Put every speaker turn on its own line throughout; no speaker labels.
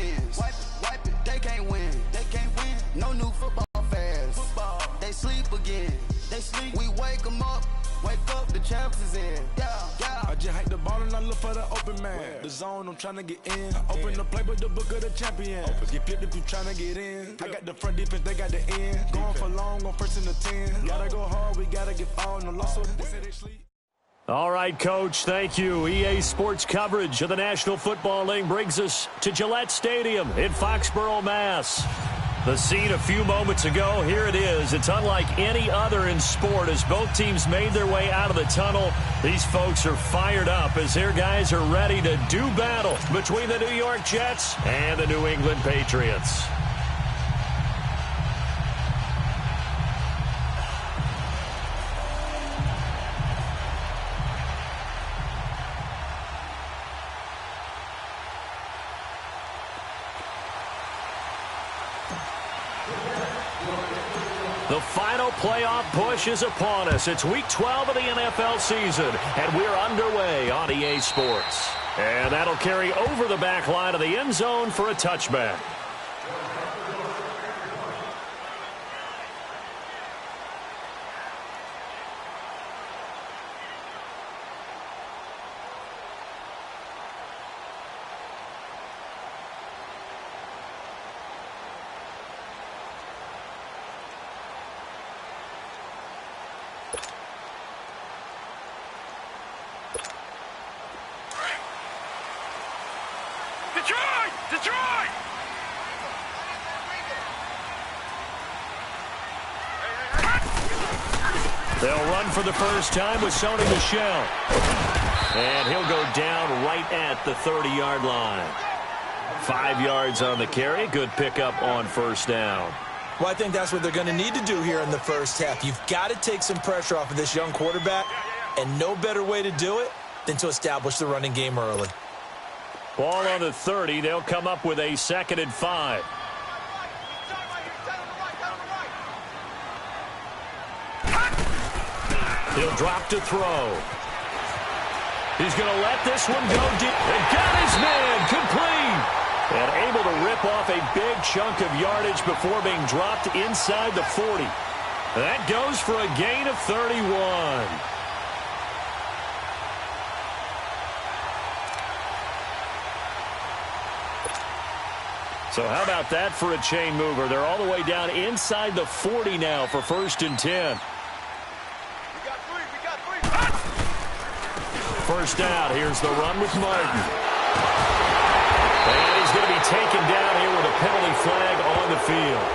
sins. Wipe it, they can't win. No new football fans. They sleep again. We wake them up. Wake up, the champs is in.
I just hike the ball and I look for the open man. The zone, I'm trying to get in. Open the play with the book of the champion. Get flipped if you trying to get in. I got the front defense, they got the end. Going for long, on first and the 10. Gotta go hard, we gotta get all. No loss, so they say they sleep.
All right, Coach, thank you. EA Sports coverage of the National Football League brings us to Gillette Stadium in Foxborough, Mass. The scene a few moments ago, here it is. It's unlike any other in sport as both teams made their way out of the tunnel. These folks are fired up as their guys are ready to do battle between the New York Jets and the New England Patriots. The final playoff push is upon us. It's Week 12 of the NFL season, and we're underway on EA Sports. And that'll carry over the back line of the end zone for a touchback.
Detroit!
They'll run for the first time with Sony Michel. And he'll go down right at the 30-yard line. 5 yards on the carry. Good pickup on first down.
Well, I think that's what they're going to need to do here in the first half. You've got to take some pressure off of this young quarterback, and no better way to do it than to establish the running game early.
Ball on the 30. They'll come up with a 2nd and 5. He'll drop to throw. He's going to let this one go deep. And got his man complete. And able to rip off a big chunk of yardage before being dropped inside the 40. That goes for a gain of 31. So how about that for a chain mover? They're all the way down inside the 40 now for 1st and 10. First down. Here's the run with Martin. And he's going to be taken down here with a penalty flag on the field.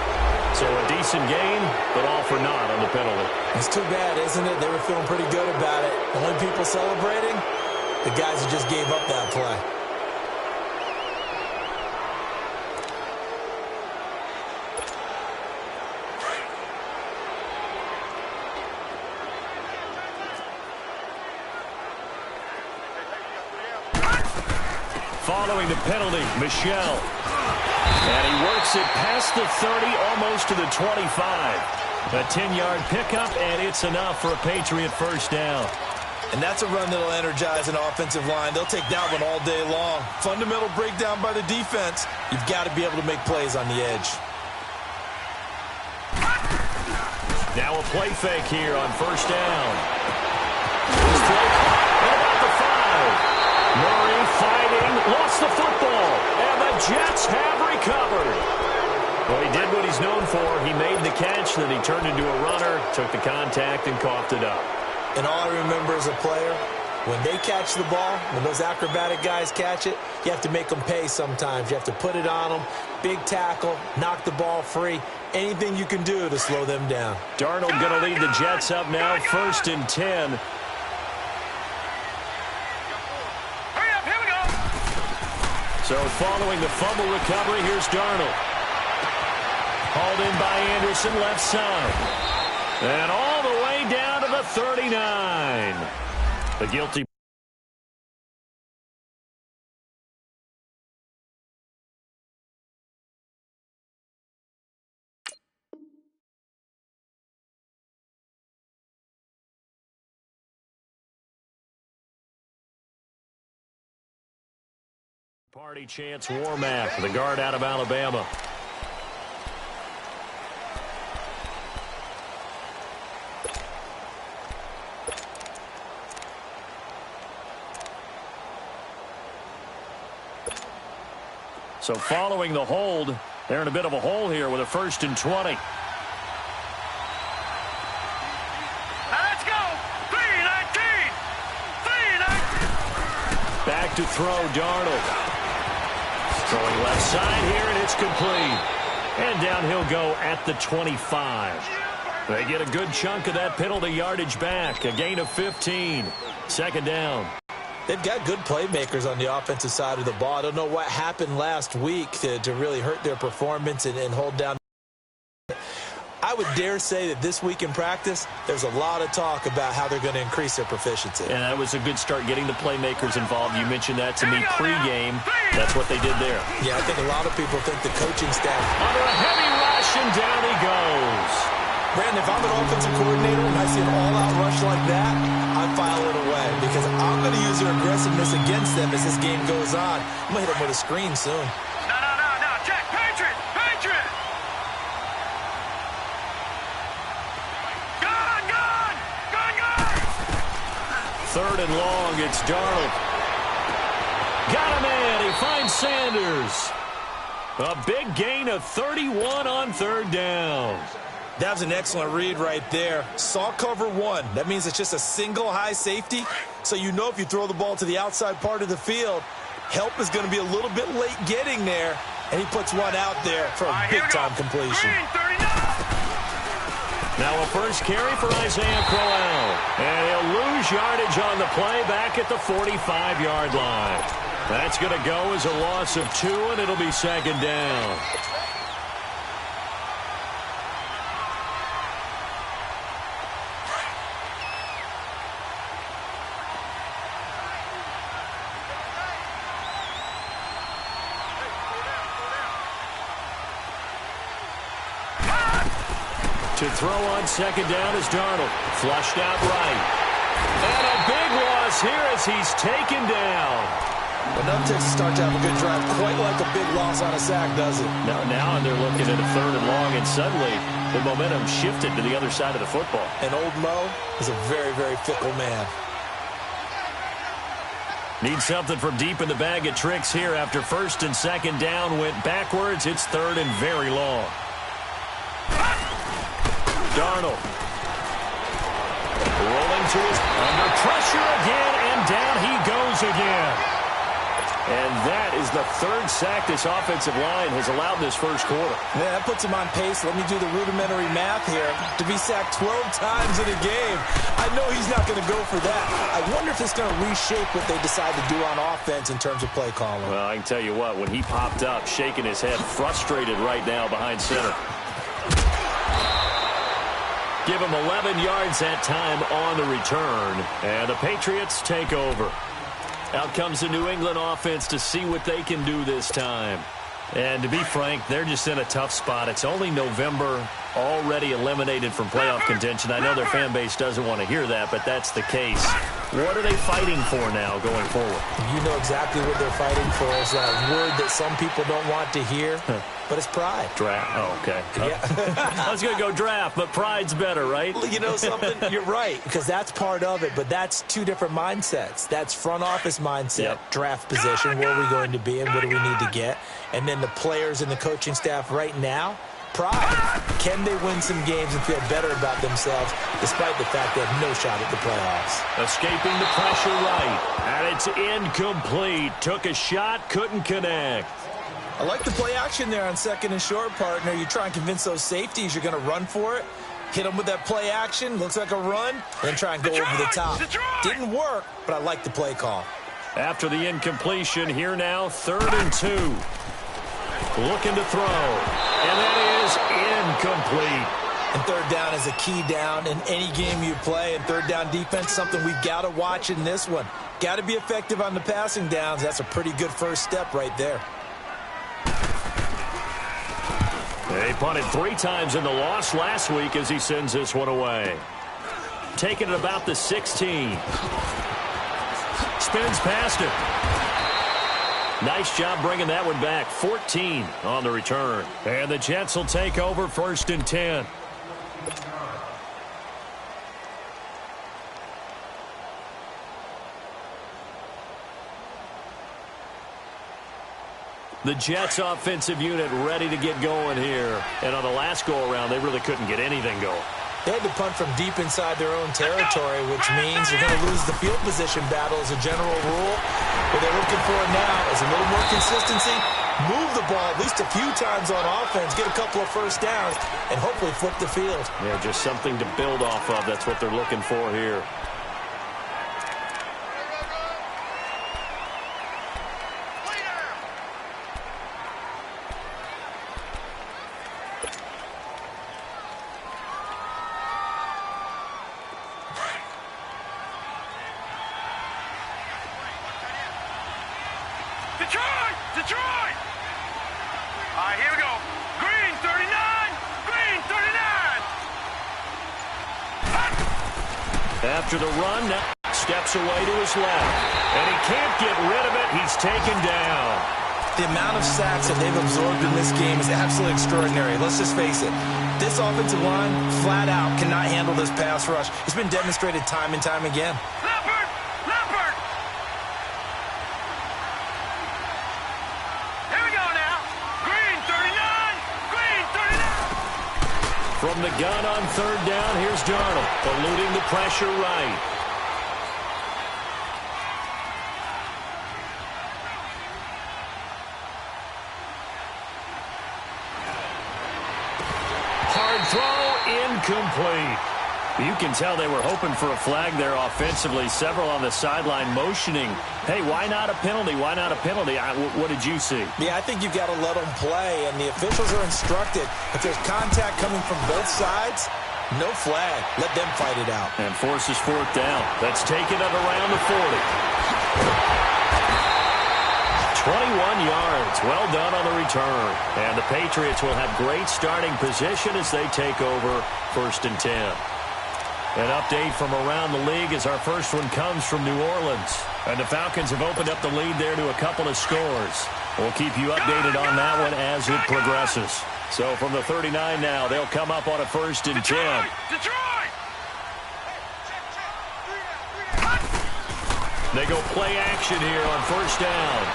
So a decent gain, but all for naught on the penalty.
It's too bad, isn't it? They were feeling pretty good about it. The only people celebrating, the guys who just gave up that play.
Following the penalty, Michel. And he works it past the 30, almost to the 25. A 10-yard pickup, and it's enough for a Patriot first down.
And that's a run that'll energize an offensive line. They'll take that one all day long. Fundamental breakdown by the defense. You've got to be able to make plays on the edge.
Now a play fake here on first down. This play caught at about the 5. Murray fighting, lost the football, and the Jets have recovered. Well, he did what he's known for. He made the catch, then he turned into a runner, took the contact, and coughed it up.
And all I remember as a player, when they catch the ball, when those acrobatic guys catch it, you have to make them pay sometimes. You have to put it on them, big tackle, knock the ball free, anything you can do to slow them down.
Darnold going to lead the Jets up now, 1st and 10. So following the fumble recovery, here's Darnold. Hauled in by Anderson, left side. And all the way down to the 39. The guilty. Party Chance Warmack, the guard out of Alabama. So following the hold, they're in a bit of a hole here with a 1st and 20.
Let's go! 3-19! 3-19!
Back to throw, Darnold. Throwing left side here, and it's complete. And down he'll go at the 25. They get a good chunk of that penalty yardage back. A gain of 15. 2nd down.
They've got good playmakers on the offensive side of the ball. I don't know what happened last week to really hurt their performance and hold down. I would dare say that this week in practice, there's a lot of talk about how they're going to increase their proficiency.
And that was a good start getting the playmakers involved. You mentioned that to me pregame. That's what they did there.
Yeah, I think a lot of people think the coaching staff.
Under a heavy rush, and down he goes.
Brandon, if I'm an offensive coordinator and I see an all-out rush like that, I file it away because I'm going to use their aggressiveness against them as this game goes on. I'm going to hit them with a screen soon.
No. Check. Patriot! Gun!
3rd and long, it's Darnold. Got a man, he finds Sanders. A big gain of 31 on 3rd down.
That was an excellent read right there. Saw cover 1. That means it's just a single high safety. So you know if you throw the ball to the outside part of the field, help is going to be a little bit late getting there. And he puts one out there for a big-time completion.
Now a first carry for Isaiah Crowell. And he'll lose yardage on the play back at the 45-yard line. That's going to go as a loss of 2, and it'll be 2nd down. To throw on 2nd down is Darnold. Flushed out right. And a big loss here as he's taken down.
Enough takes to start to have a good drive. Quite like a big loss on a sack, does it?
Now they're looking at a 3rd and long, and suddenly the momentum shifted to the other side of the football.
And old Mo is a very, very fickle man.
Need something from deep in the bag of tricks here after 1st and 2nd down went backwards. It's 3rd and very long. Darnold. Rolling to his under pressure again, and down he goes again. And that is the 3rd sack this offensive line has allowed this first quarter.
Yeah, that puts him on pace. Let me do the rudimentary math here. To be sacked 12 times in a game, I know he's not going to go for that. I wonder if it's going to reshape what they decide to do on offense in terms of play calling.
Well, I can tell you what, when he popped up, shaking his head, frustrated right now behind center. Give him 11 yards that time on the return. And the Patriots take over. Out comes the New England offense to see what they can do this time. And to be frank, they're just in a tough spot. It's only November, already eliminated from playoff contention. I know their fan base doesn't want to hear that, but that's the case. What are they fighting for now going forward?
You know exactly what they're fighting for. Is that word that some people don't want to hear, but it's pride.
Draft. Oh, okay.
Yeah.
I was going to go draft, but pride's better, right?
You know something? You're right, because that's part of it, but that's 2 different mindsets. That's front office mindset, draft position, where are we going to be and what do we need to get? And then the players and the coaching staff right now, pride. Can they win some games and feel better about themselves despite the fact they have no shot at the playoffs?
Escaping the pressure right, and it's incomplete. Took a shot, couldn't connect.
I like the play action there on 2nd and short, partner. You try and convince those safeties you're going to run for it. Hit them with that play action. Looks like a run. Then try and go over the top. Didn't work, but I like the play call.
After the incompletion, here now, 3rd and 2. Looking to throw. And that is incomplete.
And 3rd down is a key down in any game you play. And 3rd down defense, something we've got to watch in this one. Got to be effective on the passing downs. That's a pretty good first step right there.
They punted 3 times in the loss last week as he sends this one away. Taking it about the 16. Spins past it. Nice job bringing that one back. 14 on the return. And the Jets will take over 1st and 10. The Jets offensive unit ready to get going here. And on the last go-around, they really couldn't get anything going.
They had to punt from deep inside their own territory, which means you're going to lose the field position battle as a general rule. What they're looking for now is a little more consistency, move the ball at least a few times on offense, get a couple of first downs, and hopefully flip the field.
Yeah, just something to build off of. That's what they're looking for here.
Detroit! All right, here we go. Green 39, green 39.
After the run, now steps away to his left. And he can't get rid of it. He's taken down.
The amount of sacks that they've absorbed in this game is absolutely extraordinary. Let's just face it. This offensive line, flat out, cannot handle this pass rush. It's been demonstrated time and time again.
Leopard! Leopard! Here we go now. Green 39, green 39.
From the gun on 3rd down, here's Darnold, eluding the pressure right. Hard throw, incomplete. You can tell they were hoping for a flag there offensively. Several on the sideline motioning, hey, why not a penalty? Why not a penalty? What did you see?
Yeah, I think you've got to let them play, and the officials are instructed. If there's contact coming from both sides, no flag. Let them fight it out.
And forces 4th down. Let's take it at around the 40. 21 yards. Well done on the return. And the Patriots will have great starting position as they take over 1st and 10. An update from around the league as our first one comes from New Orleans. And the Falcons have opened up the lead there to a couple of scores. We'll keep you updated on that one as it progresses. So from the 39 now, they'll come up on a 1st and 10.
Detroit!
They go play action here on 1st down.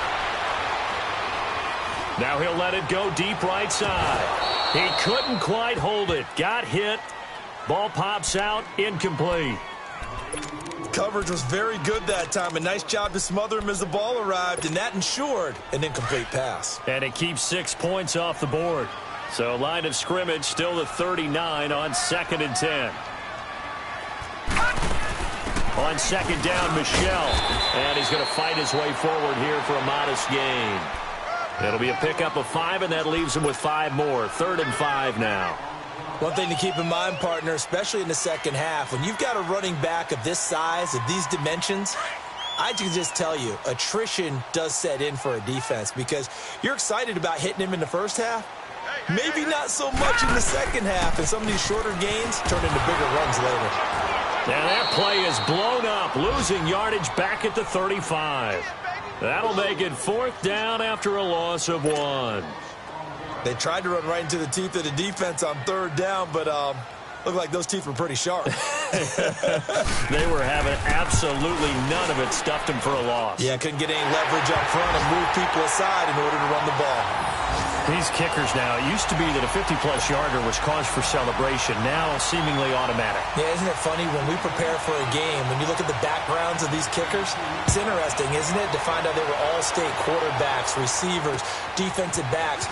Now he'll let it go deep right side. He couldn't quite hold it. Got hit. Ball pops out. Incomplete.
Coverage was very good that time. A nice job to smother him as the ball arrived, and that ensured an incomplete pass.
And it keeps 6 points off the board. So line of scrimmage still the 39 on 2nd and 10. On 2nd down, Michel. And he's going to fight his way forward here for a modest gain. It'll be a pickup of 5, and that leaves him with 5 more. 3rd and 5 now.
One thing to keep in mind, partner, especially in the second half, when you've got a running back of this size, of these dimensions, I can just tell you, attrition does set in for a defense because you're excited about hitting him in the first half. Maybe not so much in the second half, and some of these shorter gains turn into bigger runs later.
Now that play is blown up, losing yardage back at the 35. That'll make it 4th down after a loss of 1.
They tried to run right into the teeth of the defense on 3rd down, but looked like those teeth were pretty sharp.
They were having absolutely none of it, stuffed them for a loss.
Yeah, couldn't get any leverage up front and move people aside in order to run the ball.
These kickers now, it used to be that a 50-plus yarder was cause for celebration, now seemingly automatic.
Yeah, isn't it funny when we prepare for a game, when you look at the backgrounds of these kickers, it's interesting, isn't it, to find out they were all-state quarterbacks, receivers, defensive backs,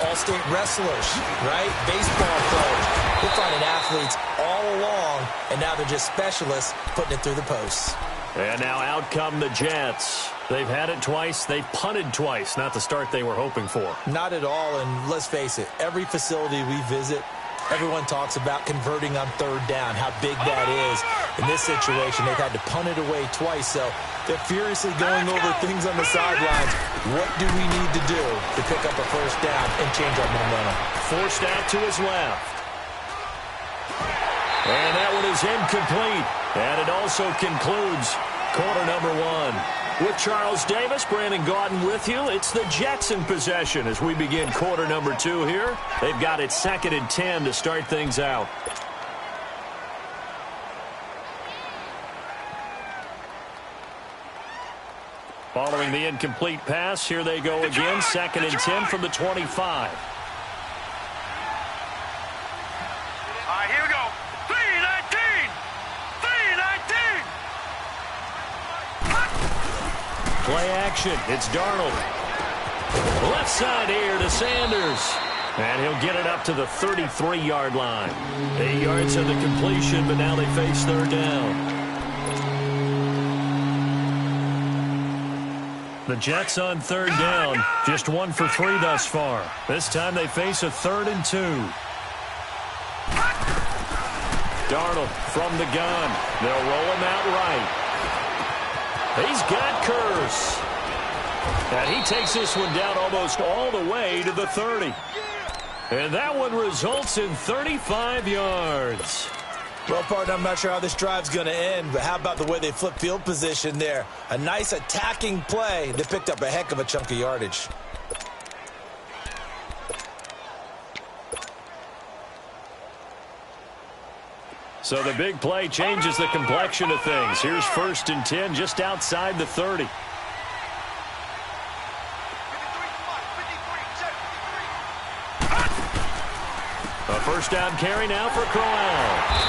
all-state wrestlers, right? Baseball players. We're finding athletes all along, and now they're just specialists putting it through the posts.
And now out come the Jets. They've had it twice. They've punted twice. Not the start they were hoping for.
Not at all, and let's face it, every facility we visit, everyone talks about converting on 3rd down, how big that is. In this situation, they've had to punt it away twice, so they're furiously going over things on the sidelines. What do we need to do to pick up a 1st down and change our momentum?
Forced out to his left. And that one is incomplete. And it also concludes quarter number 1. With Charles Davis, Brandon Gaudin with you. It's the Jets in possession as we begin quarter number 2 here. They've got it 2nd and 10 to start things out. Following the incomplete pass, here they go again. 2nd and 10 from the 25.
Here we go. 3-19. 3-19.
Play action. It's Darnold. Left side here to Sanders. And he'll get it up to the 33-yard line. 8 yards of the completion, but now they face 3rd down. The Jets on 3rd down. Just 1 for 3 thus far. This time they face a 3rd and 2. Darnold from the gun. They'll roll him out right. He's got Curse. And he takes this one down almost all the way to the 30. And that one results in 35 yards.
Well, partner, I'm not sure how this drive's going to end, but how about the way they flip field position there? A nice attacking play. They picked up a heck of a chunk of yardage.
So the big play changes the complexion of things. Here's 1st and 10 just outside the 30. A 1st down carry now for Crowell.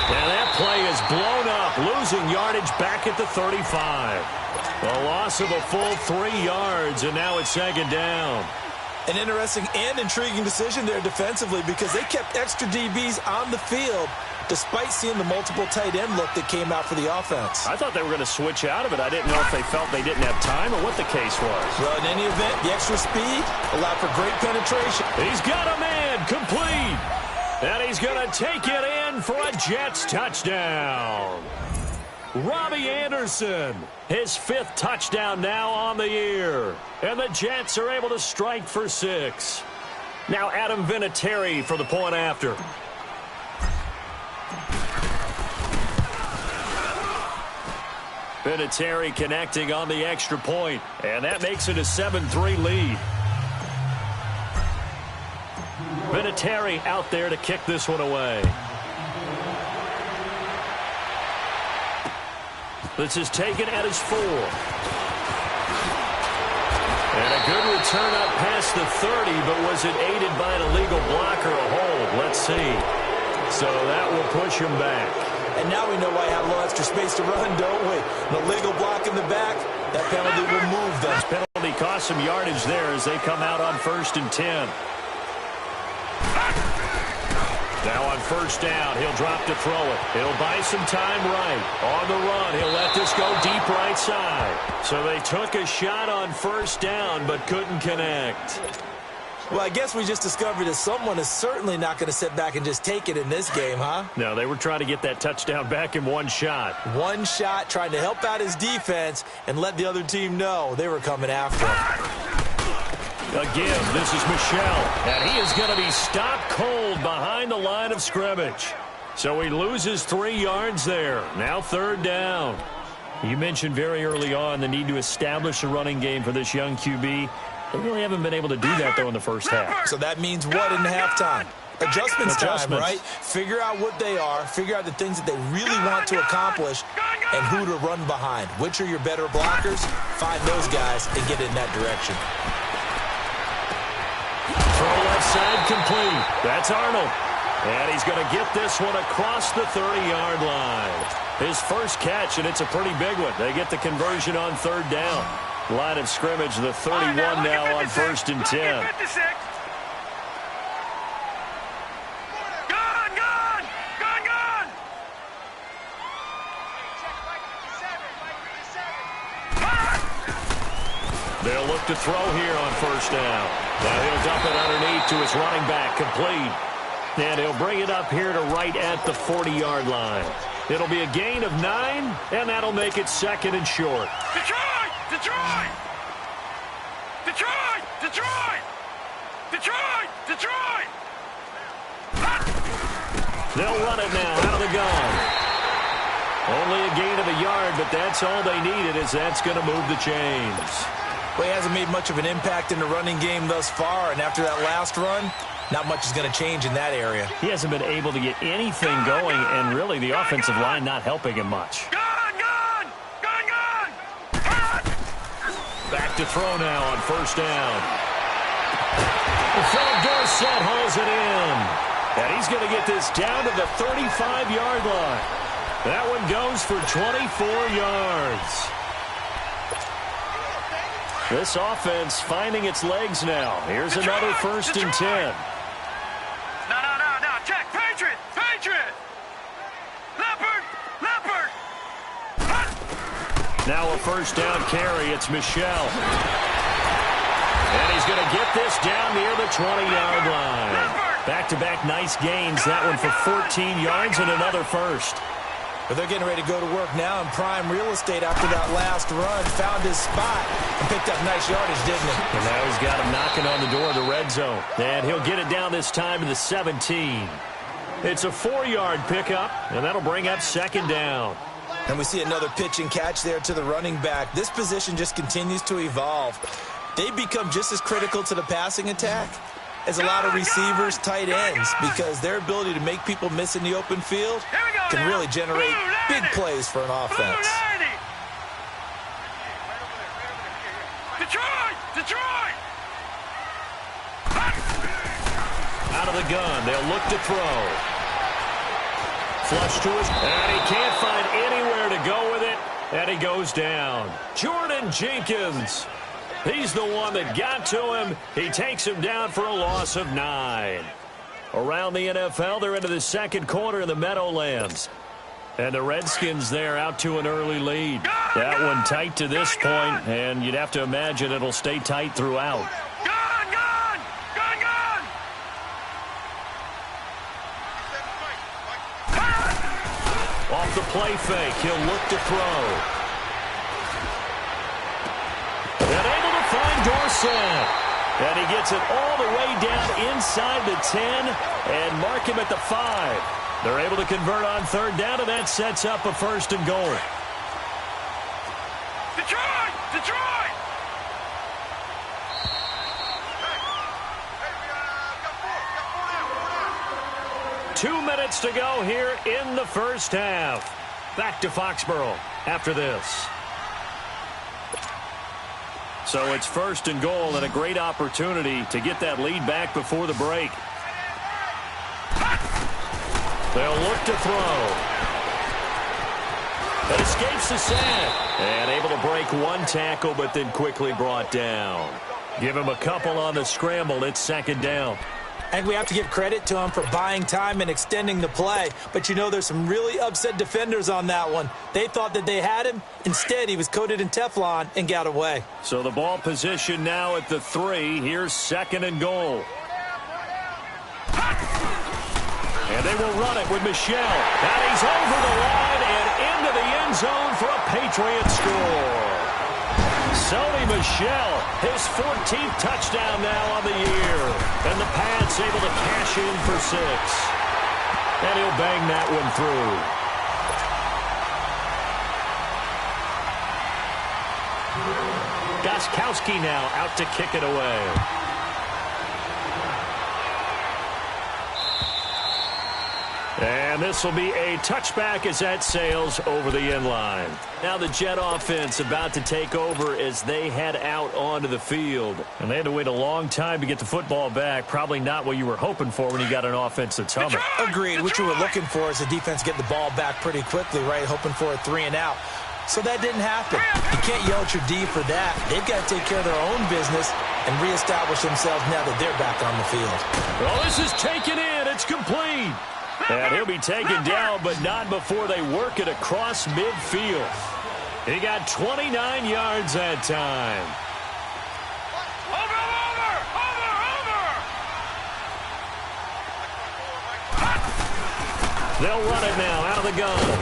And that play is blown up, losing yardage back at the 35. A loss of a full 3 yards, and now it's 2nd down.
An interesting and intriguing decision there defensively because they kept extra DBs on the field despite seeing the multiple tight end look that came out for the offense.
I thought they were going to switch out of it. I didn't know if they felt they didn't have time or what the case was.
Well, in any event, the extra speed allowed for great penetration.
He's got a man complete. And he's going to take it in for a Jets touchdown. Robbie Anderson, his 5th touchdown now on the year. And the Jets are able to strike for 6. Now Adam Vinatieri for the point after. Vinatieri connecting on the extra point. And that makes it a 7-3 lead. Vinatieri out there to kick this one away. This is taken at his 4. And a good return up past the 30, but was it aided by an illegal block or a hold? Let's see. So that will push him back.
And now we know why he had a little extra space to run, don't we? An illegal block in the back. That penalty will move them.
This penalty cost some yardage there as they come out on 1st and 10. Now on 1st down, he'll drop to throw it. He'll buy some time right. On the run, he'll let this go deep right side. So they took a shot on 1st down, but couldn't connect.
Well, I guess we just discovered that someone is certainly not going to sit back and just take it in this game, huh?
No, they were trying to get that touchdown back in one shot.
One shot, trying to help out his defense and let the other team know they were coming after him.
Again, this is Michel, and he is going to be stopped cold behind the line of scrimmage. So he loses 3 yards there. Now 3rd down. You mentioned very early on the need to establish a running game for this young QB. They really haven't been able to do that, though, in the first half.
So that means what in halftime? Adjustments time, right? Figure out what they are, figure out the things that they really want to accomplish, and who to run behind. Which are your better blockers? Find those guys and get in that direction.
Throw left side complete. That's Arnold. And he's going to get this one across the 30-yard line. His first catch, and it's a pretty big one. They get the conversion on 3rd down. Line of scrimmage, the 31 now on 1st and 10. They'll look to throw here on 1st down. Now he'll dump it underneath to his running back, complete. And he'll bring it up here to right at the 40-yard line. It'll be a gain of 9, and that'll make it 2nd and short.
Detroit! Detroit! Detroit! Detroit! Detroit! Detroit!
They'll run it now out of the gun. Only a gain of a yard, but that's all they needed, as that's going to move the chains.
Well, he hasn't made much of an impact in the running game thus far, and after that last run, not much is going to change in that area.
He hasn't been able to get anything going, and really the offensive line not helping him much.
Gun!
Back to throw now on first down. Philip Dorsett hauls it in. And he's going to get this down to the 35-yard line. That one goes for 24 yards. This offense finding its legs now. Here's another first and 10.
No. Check. Patriot. Leopard.
Now a first down carry. It's Michel. And he's going to get this down near the 20-yard line. Back-to-back nice gains. That one for 14 yards and another first.
But they're getting ready to go to work now in prime real estate after that last run. Found his spot and picked up nice yardage, didn't he?
And now he's got him knocking on the door of the red zone. And he'll get it down this time to the 17. It's a 4-yard pickup, and that'll bring up second down.
And we see another pitch and catch there to the running back. This position just continues to evolve. They become just as critical to the passing attack as a lot of receivers, tight ends, because their ability to make people miss in the open field can really generate big plays for an offense.
Detroit!
Out of the gun, they'll look to throw. Flush to his, and he can't find anywhere to go with it, and he goes down. Jordan Jenkins. He's the one that got to him. He takes him down for a loss of 9. Around the NFL, they're into the second quarter in the Meadowlands. And the Redskins there out to an early lead. That one tight to this point, and you'd have to imagine it'll stay tight throughout.
Gun!
Off the play fake, he'll look to throw. And able to find Dorsett. And he gets it all the way down inside the 10 and mark him at the 5. They're able to convert on third down, and that sets up a first and goal.
Detroit!
2 minutes to go here in the first half. Back to Foxborough after this. So it's first and goal, and a great opportunity to get that lead back before the break. They'll look to throw. It escapes the sack. And able to break one tackle, but then quickly brought down. Give him a couple on the scramble. It's second down.
And we have to give credit to him for buying time and extending the play. But, you know, there's some really upset defenders on that one. They thought that they had him. Instead, he was coated in Teflon and got away.
So the ball position now at the 3. Here's second and goal. And they will run it with Michel. And he's over the line and into the end zone for a Patriot score. Sony Michel, his 14th touchdown now on the year. And the Pats able to cash in for 6. And he'll bang that one through. Gostkowski now out to kick it away. And this will be a touchback as that sails over the end line. Now the Jet offense about to take over as they head out onto the field. And they had to wait a long time to get the football back. Probably not what you were hoping for when you got an offense that's humming.
Agreed. What you were looking for is the defense get the ball back pretty quickly, right? Hoping for a 3 and out. So that didn't happen. You can't yell at your D for that. They've got to take care of their own business and reestablish themselves now that they're back on the field.
Well, this is taken in. It's complete. And he'll be taken down, but not before they work it across midfield. He got 29 yards that time.
Over!
They'll run it now out of the gun.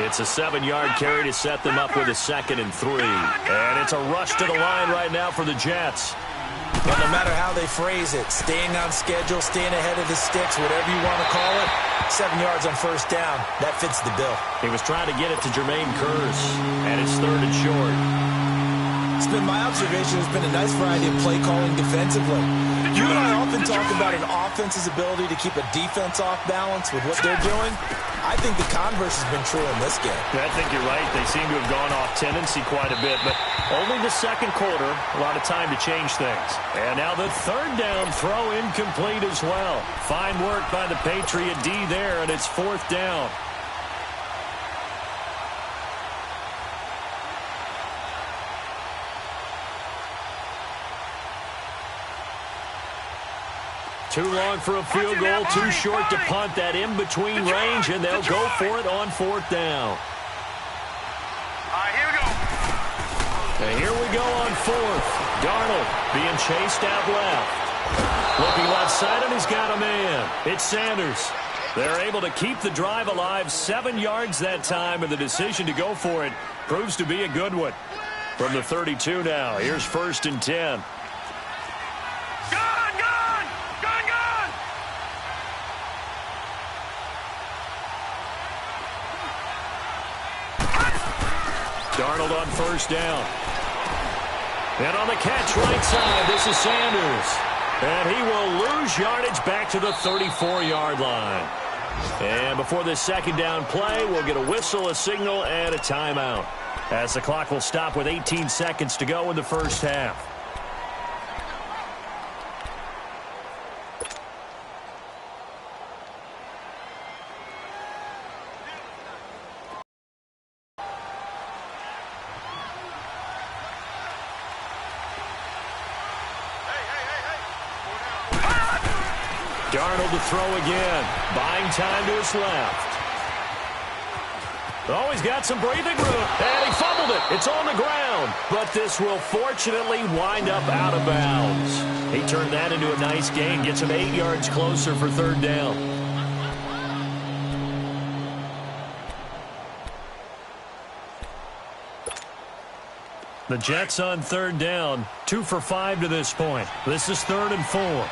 It's a 7-yard carry to set them up with a 2nd and 3. And it's a rush to the line right now for the Jets.
Well, no matter how they phrase it, staying on schedule, staying ahead of the sticks, whatever you want to call it, 7 yards on first down, that fits the bill.
He was trying to get it to Jermaine Kearse, and it's 3rd and short.
It's been my observation there's been a nice variety of play calling defensively. You and I often talk about an offense's ability to keep a defense off balance with what they're doing. I think the converse has been true in this game.
I think you're right. They seem to have gone off tendency quite a bit, but only the second quarter, a lot of time to change things. And now the 3rd down throw incomplete as well. Fine work by the Patriot D there, and it's 4th down. Too long for a field goal, too short to punt that in-between range, and they'll go for it on 4th down.
All right, here we go.
And here we go on 4th. Darnold being chased out left. Looking left side, and he's got a man. It's Sanders. They're able to keep the drive alive, 7 yards that time, and the decision to go for it proves to be a good one. From the 32 now, here's 1st and 10. Darnold on 1st down. And on the catch right side, this is Sanders. And he will lose yardage back to the 34-yard line. And before this 2nd down play, we'll get a whistle, a signal, and a timeout, as the clock will stop with 18 seconds to go in the first half. Darnold to throw again. Buying time to his left. Oh, he's got some breathing room. And he fumbled it. It's on the ground. But this will fortunately wind up out of bounds. He turned that into a nice gain. Gets him 8 yards closer for 3rd down. The Jets on 3rd down. 2 for 5 to this point. This is 3rd and 4.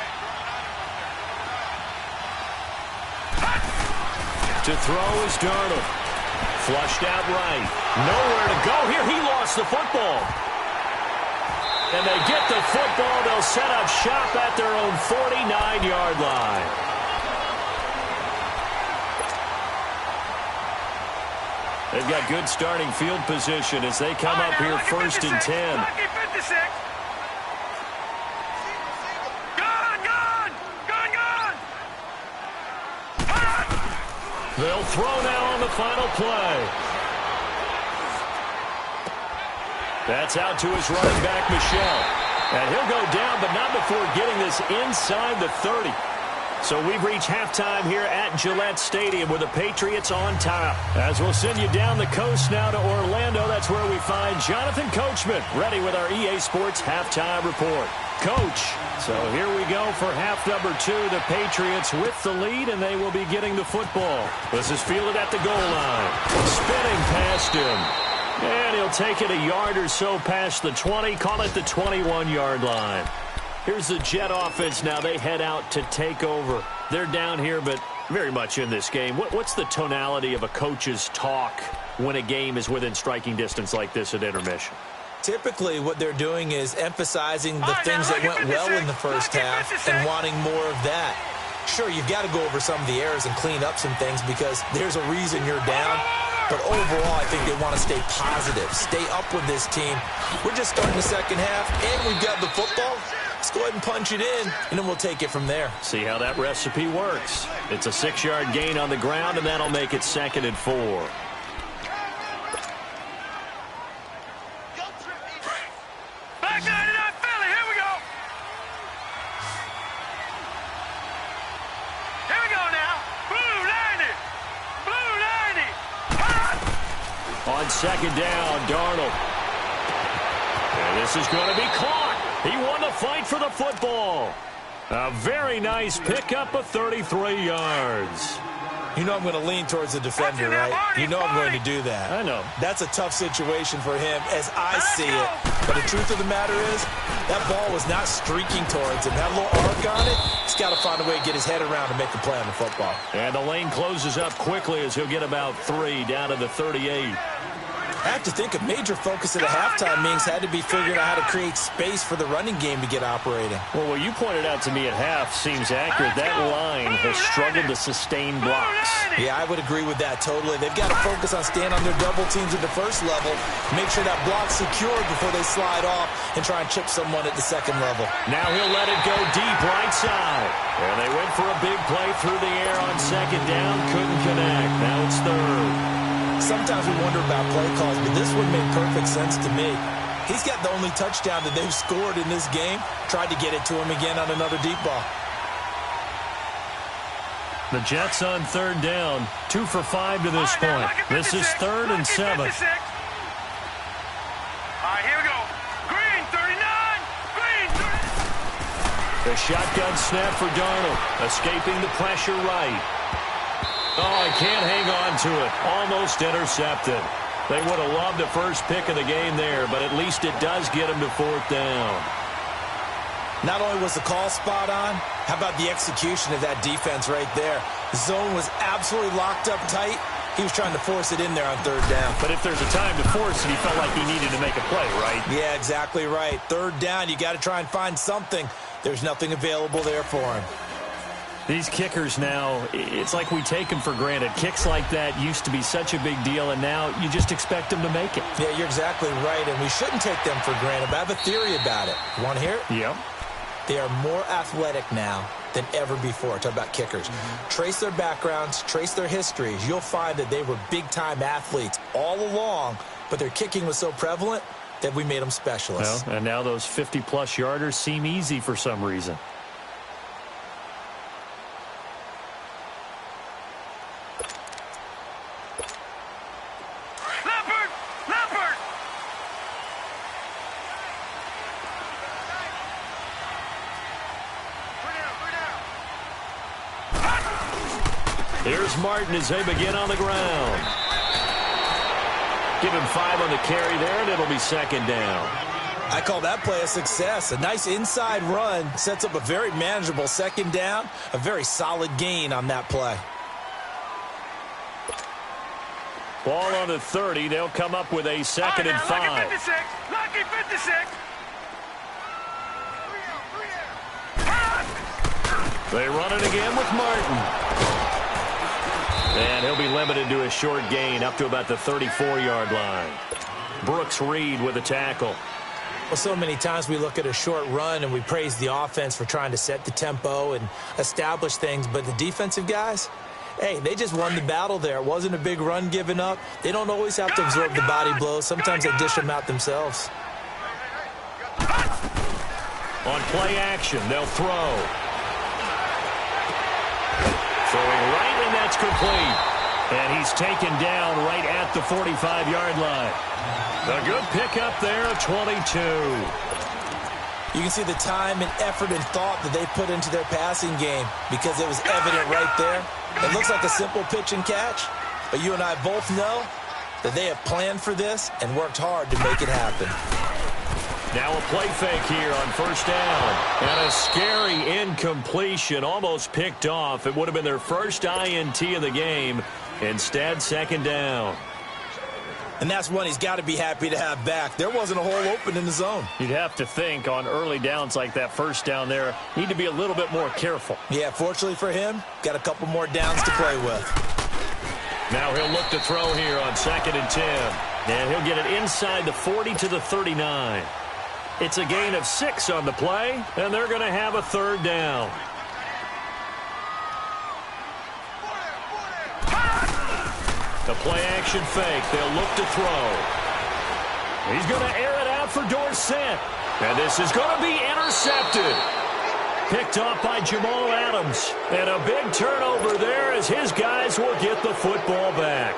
To throw is Darnold. Flushed out right. Nowhere to go here. He lost the football. And they get the football. They'll set up shop at their own 49-yard line. They've got good starting field position as they come up here 1st and 10. They'll throw now on the final play. That's out to his running back, Michel. And he'll go down, but not before getting this inside the 30. So we've reached halftime here at Gillette Stadium with the Patriots on top. As we'll send you down the coast now to Orlando, that's where we find Jonathan Coachman ready with our EA Sports halftime report. Coach, so here we go for half number 2. The Patriots with the lead, and they will be getting the football. This is fielded at the goal line. Spinning past him. And he'll take it a yard or so past the 20. Call it the 21-yard line. Here's the Jet offense now. They head out to take over. They're down here, but very much in this game. What's the tonality of a coach's talk when a game is within striking distance like this at intermission?
Typically, what they're doing is emphasizing the things that went well in the first half and wanting more of that. Sure, you've got to go over some of the errors and clean up some things because there's a reason you're down. But overall, I think they want to stay positive, stay up with this team. We're just starting the second half, and we've got the football. Let's go ahead and punch it in, and then we'll take it from there.
See how that recipe works. It's a 6-yard gain on the ground, and that'll make it 2nd and 4.
Back 99 Philly, here we go. Here we go now. Blue 90. Blue 90.
On 2nd down, Darnold. And this is going to be caught. He won the fight for the football. A very nice pickup of 33 yards.
You know I'm going to lean towards the defender, right? You know I'm going to do that.
I know.
That's a tough situation for him as I see it. But the truth of the matter is, that ball was not streaking towards him. That little arc on it, he's got to find a way to get his head around and make a play on the football.
And the lane closes up quickly as he'll get about 3 down to the 38.
I have to think a major focus at the halftime means had to be figuring out how to create space for the running game to get operating.
Well, what you pointed out to me at half seems accurate. That line has struggled to sustain blocks.
Yeah, I would agree with that totally. They've got to focus on staying on their double teams at the first level, make sure that block's secured before they slide off and try and chip someone at the second level.
Now he'll let it go deep right side. And they went for a big play through the air on second down. Couldn't connect. Now it's third.
Sometimes we wonder about play calls, but this one made perfect sense to me. He's got the only touchdown that they've scored in this game. Tried to get it to him again on another deep ball.
The Jets on third down. 2 for 5 to this point. This is 3rd and 7.
All right, here we go. Green, 39. Green, 39.
The shotgun snap for Darnold. Escaping the pressure right. Oh, he can't hang on to it. Almost intercepted. They would have loved the first pick of the game there, but at least it does get him to 4th down.
Not only was the call spot on, how about the execution of that defense right there? The zone was absolutely locked up tight. He was trying to force it in there on 3rd down.
But if there's a time to force it, he felt like he needed to make a play, right?
Yeah, exactly right. 3rd down, you got to try and find something. There's nothing available there for him.
These kickers now, it's like we take them for granted. Kicks like that used to be such a big deal, and now you just expect them to make it.
Yeah, you're exactly right, and we shouldn't take them for granted, but I have a theory about it. You want to hear it?
Yep.
They are more athletic now than ever before. Talk about kickers. Trace their backgrounds, trace their histories. You'll find that they were big-time athletes all along, but their kicking was so prevalent that we made them specialists.
Well, and now those 50-plus yarders seem easy for some reason. Here's Martin as they begin on the ground. Give him 5 on the carry there, and it'll be 2nd down.
I call that play a success. A nice inside run sets up a very manageable 2nd down, a very solid gain on that play.
Ball on the 30. They'll come up with a 2nd and 5.
Lucky 56. Lucky 56.
They run it again with Martin. And he'll be limited to a short gain up to about the 34-yard line. Brooks Reed with a tackle.
Well, so many times we look at a short run and we praise the offense for trying to set the tempo and establish things, but the defensive guys, hey, they just won the battle there. It wasn't a big run given up. They don't always have to absorb the body blows. Sometimes they dish them out themselves.
On play action, they'll throw. Throwing right, and that's complete. And he's taken down right at the 45-yard line. A good pickup there of 22.
You can see the time and effort and thought that they put into their passing game because it was evident right there. It looks like a simple pitch and catch, but you and I both know that they have planned for this and worked hard to make it happen.
Now a play fake here on 1st down. And a scary incompletion, almost picked off. It would have been their first INT of the game. Instead, 2nd down.
And that's one he's got to be happy to have back. There wasn't a hole open in the zone.
You'd have to think on early downs like that 1st down there, need to be a little bit more careful.
Yeah, fortunately for him, got a couple more downs to play with.
Now he'll look to throw here on 2nd and 10. And he'll get it inside the 40 to the 39. It's a gain of 6 on the play, and they're going to have a 3rd down. The play-action fake. They'll look to throw. He's going to air it out for Dorsett. And this is going to be intercepted. Picked off by Jamal Adams. And a big turnover there as his guys will get the football back.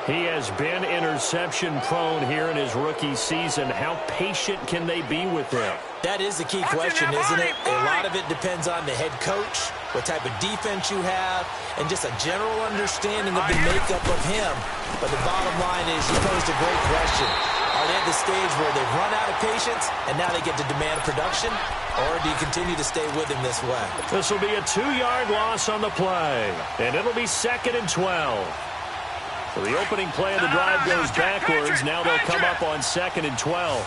He has been interception-prone here in his rookie season. How patient can they be with him?
That is the key question, isn't it? A lot of it depends on the head coach, what type of defense you have, and just a general understanding of the makeup of him. But the bottom line is, you posed a great question. Are they at the stage where they've run out of patience and now they get to demand production? Or do you continue to stay with him this way?
This will be a 2-yard loss on the play, and it'll be 2nd and 12. So the opening play of the drive goes backwards. Now they'll come up on 2nd and 12.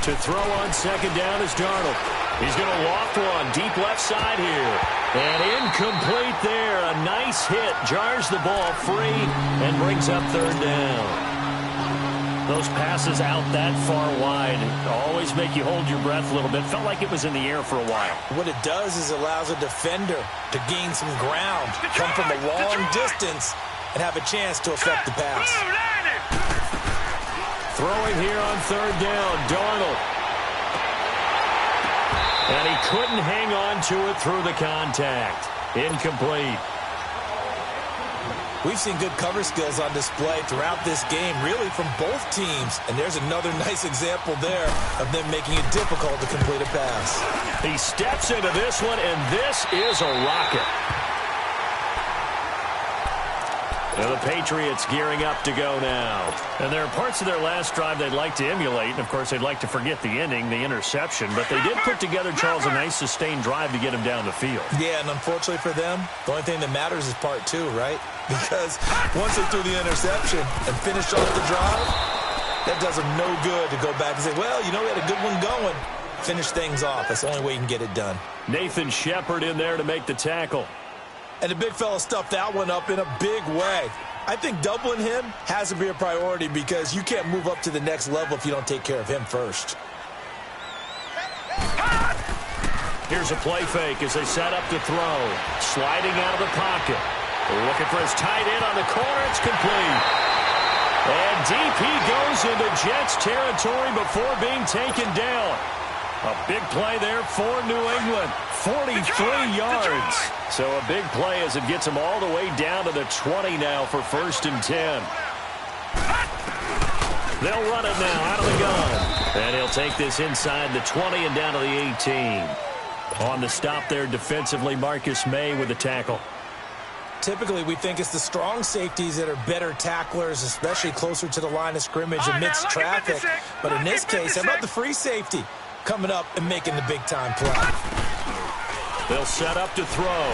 To throw on 2nd down is Darnold. He's going to loft one deep left side here. And incomplete there. A nice hit. Jars the ball free and brings up 3rd down. Those passes out that far wide always make you hold your breath a little bit. Felt like it was in the air for a while.
What it does is allows a defender to gain some ground, come from a long distance, and have a chance to affect the pass.
Throwing here on 3rd down, Darnold. And he couldn't hang on to it through the contact. Incomplete.
We've seen good cover skills on display throughout this game, really from both teams. And there's another nice example there of them making it difficult to complete a pass.
He steps into this one, and this is a rocket. Now the Patriots gearing up to go now. And there are parts of their last drive they'd like to emulate. And, of course, they'd like to forget the ending, the interception. But they did put together, Charles, a nice sustained drive to get him down the field.
Yeah, and unfortunately for them, the only thing that matters is part 2, right? Because once they threw the interception and finished off the drive, that does them no good to go back and say, well, you know, we had a good one going. Finish things off. That's the only way you can get it done.
Nathan Shepard in there to make the tackle.
And the big fella stuffed that one up in a big way. I think doubling him has to be a priority because you can't move up to the next level if you don't take care of him first.
Here's a play fake as they set up to throw. Sliding out of the pocket. Looking for his tight end on the corner. It's complete. And DP goes into Jets territory before being taken down. A big play there for New England. 43 yards. So a big play as it gets him all the way down to the 20 now for 1st and 10. They'll run it now out of the gun. And he'll take this inside the 20 and down to the 18. On the stop there defensively, Marcus May with the tackle.
Typically, we think it's the strong safeties that are better tacklers, especially closer to the line of scrimmage amidst traffic. But in this case, how about the free safety coming up and making the big-time play?
They'll set up to throw.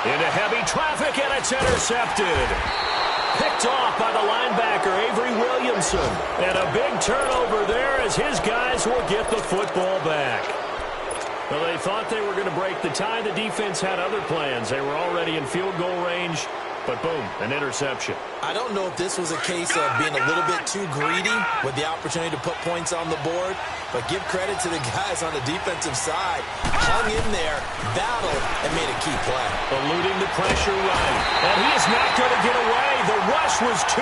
Into heavy traffic, and it's intercepted. Picked off by the linebacker, Avery Williamson. And a big turnover there as his guys will get the football back. Well, they thought they were going to break the tie. The defense had other plans. They were already in field goal range, but boom, an interception.
I don't know if this was a case of being a little bit too greedy with the opportunity to put points on the board, but give credit to the guys on the defensive side. Hung in there, battled, and made a key play.
Eluding the pressure right. And he is not going to get away. The rush was too.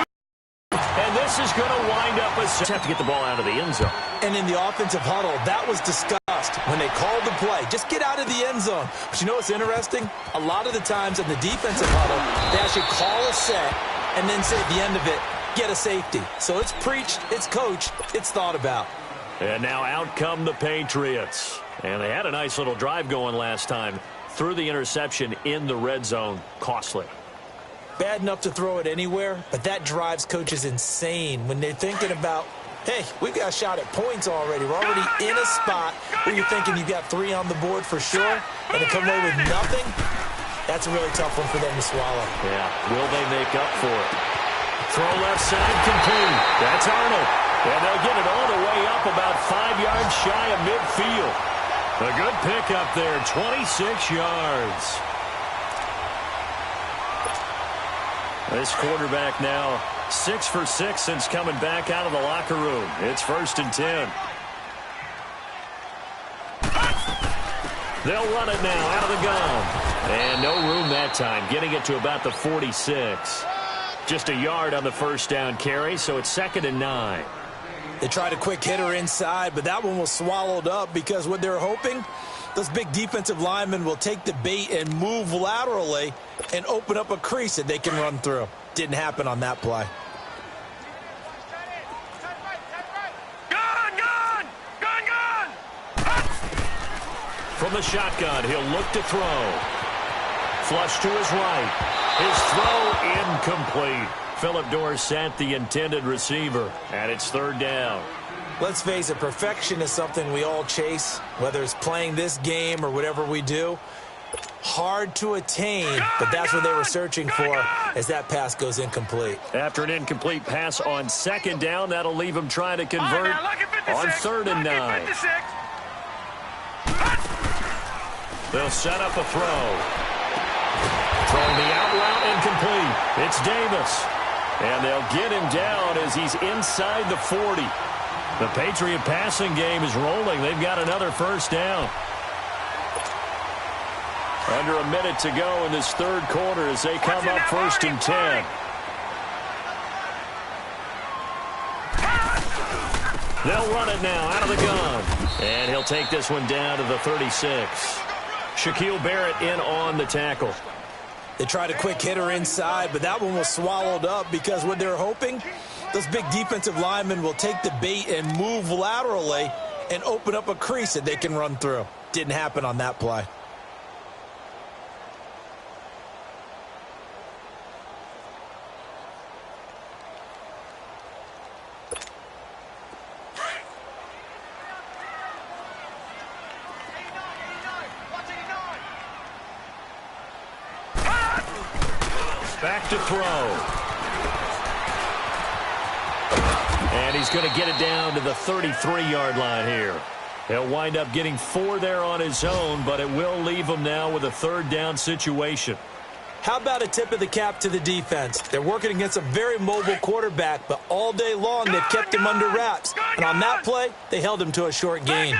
And this is going to wind up as have to get the ball out of the end zone.
And in the offensive huddle, that was discussed when they called the play. Just get out of the end zone. But you know what's interesting? A lot of the times in the defensive huddle, they actually call a set and then say at the end of it, get a safety. So it's preached, it's coached, it's thought about.
And now out come the Patriots. And they had a nice little drive going last time. Threw the interception in the red zone. Costly.
Bad enough to throw it anywhere, but that drives coaches insane when they're thinking about, hey, we've got a shot at points already. We're already in a spot where you're thinking you've got 3 on the board for sure, and to come away with nothing, that's a really tough one for them to swallow.
Yeah, will they make up for it? Throw left side complete. That's Arnold. And they'll get it all the way up about 5 yards shy of midfield. A good pickup there, 26 yards. This quarterback now 6 for 6 since coming back out of the locker room. It's 1st and 10. They'll run it now out of the gun. And no room that time, getting it to about the 46. Just a yard on the first down carry, so it's 2nd and 9.
They tried a quick hitter inside, but that one was swallowed up because what they're hoping, those big defensive linemen will take the bait and move laterally and open up a crease that they can run through. Didn't happen on that play.
From the shotgun, he'll look to throw. Flush to his right. His throw incomplete. Philip Dorsett, the intended receiver, and it's third down.
Let's face it, perfection is something we all chase, whether it's playing this game or whatever we do. Hard to attain, but that's what they were searching for as that pass goes incomplete.
After an incomplete pass on second down, that'll leave him trying to convert on 3rd and 9. They'll set up a throw. Throwing the out route incomplete. It's Davis. And they'll get him down as he's inside the 40. The Patriot passing game is rolling. They've got another first down. Under a minute to go in this third quarter as they come up 1st and 10. They'll run it now out of the gun. And he'll take this one down to the 36. Shaquille Barrett in on the tackle.
They tried a quick hitter inside, but that one was swallowed up because what they're hoping, those big defensive linemen will take the bait and move laterally and open up a crease that they can run through. Didn't happen on that play.
Back to throw. And he's going to get it down to the 33-yard line here. He'll wind up getting 4 there on his own, but it will leave him now with a 3rd down situation.
How about a tip of the cap to the defense? They're working against a very mobile quarterback, but all day long they've kept him under wraps. And on that play, they held him to a short gain.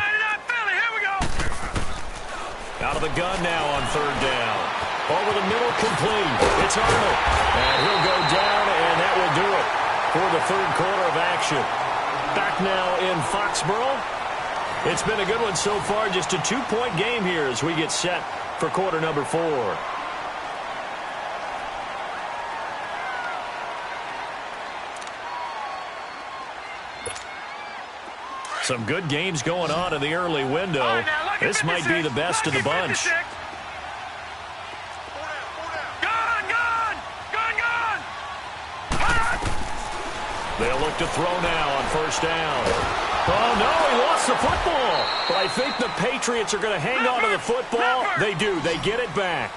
Out of the gun now on 3rd down. Over the middle, complete. It's Arnold. And he'll go down, and that will do it for the 3rd quarter of action. Back now in Foxborough. It's been a good one so far. Just a 2-point game here as we get set for quarter number 4. Some good games going on in the early window. This might be the best of the bunch. They'll look to throw now on 1st down. Oh, no, he lost the football. But I think the Patriots are going to hang on to the football. They do. They get it back.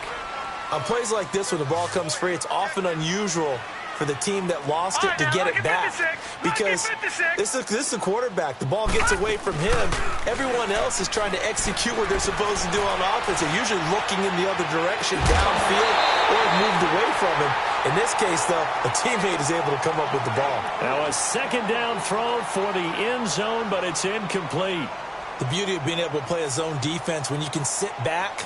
On plays like this, when the ball comes free, it's often unusual for the team that lost it to get it back. Because this is the quarterback. The ball gets away from him. Everyone else is trying to execute what they're supposed to do on offense. They're usually looking in the other direction, downfield, or moved away from him. In this case, though, a teammate is able to come up with the ball.
Now a 2nd down throw for the end zone, but it's incomplete.
The beauty of being able to play a zone defense when you can sit back